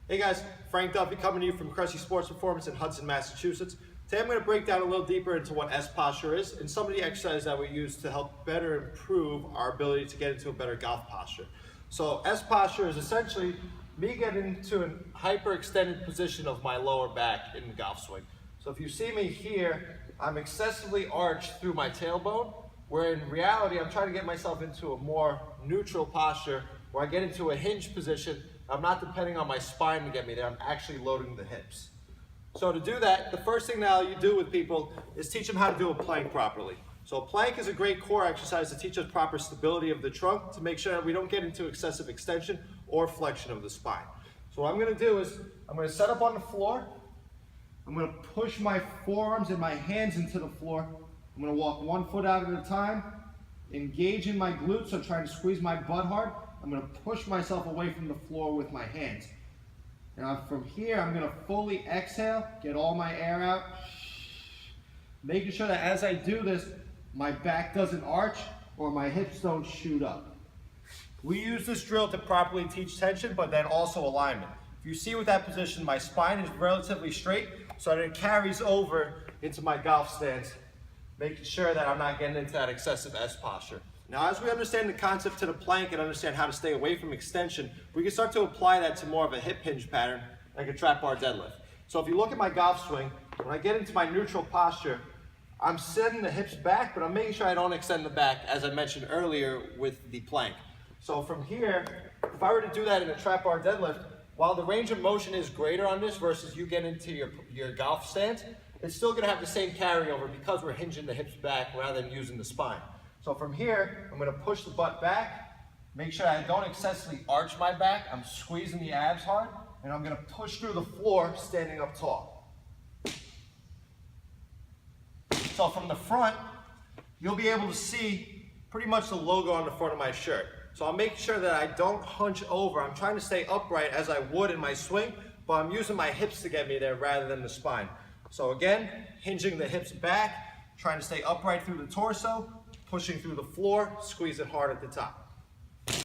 Hey guys, Frank Duffy coming to you from Cressy Sports Performance in Hudson, Massachusetts. Today I'm going to break down a little deeper into what S posture is and some of the exercises that we use to help better improve our ability to get into a better golf posture. So S posture is essentially me getting into a hyperextended position of my lower back in the golf swing. So if you see me here, I'm excessively arched through my tailbone, where in reality I'm trying to get myself into a more neutral posture where I get into a hinge position. I'm not depending on my spine to get me there, I'm actually loading the hips. So to do that, the first thing that you do with people is teach them how to do a plank properly. So a plank is a great core exercise to teach us proper stability of the trunk to make sure that we don't get into excessive extension or flexion of the spine. So what I'm going to do is I'm going to set up on the floor. I'm going to push my forearms and my hands into the floor. I'm going to walk 1 foot out at a time, engage in my glutes, so trying to squeeze my butt hard. I'm going to push myself away from the floor with my hands. Now from here, I'm going to fully exhale, get all my air out, making sure that as I do this, my back doesn't arch or my hips don't shoot up. We use this drill to properly teach tension, but then also alignment. If you see with that position, my spine is relatively straight, so that it carries over into my golf stance, making sure that I'm not getting into that excessive S posture. Now, as we understand the concept to the plank and understand how to stay away from extension, we can start to apply that to more of a hip hinge pattern, like a trap bar deadlift. So if you look at my golf swing, when I get into my neutral posture, I'm sending the hips back, but I'm making sure I don't extend the back, as I mentioned earlier with the plank. So from here, if I were to do that in a trap bar deadlift, while the range of motion is greater on this versus you get into your golf stance, it's still gonna have the same carryover because we're hinging the hips back rather than using the spine. So from here, I'm going to push the butt back, make sure I don't excessively arch my back, I'm squeezing the abs hard, and I'm going to push through the floor standing up tall. So from the front, you'll be able to see pretty much the logo on the front of my shirt. So I'm making sure that I don't hunch over, I'm trying to stay upright as I would in my swing, but I'm using my hips to get me there rather than the spine. So again, hinging the hips back, trying to stay upright through the torso, pushing through the floor, squeeze it hard at the top.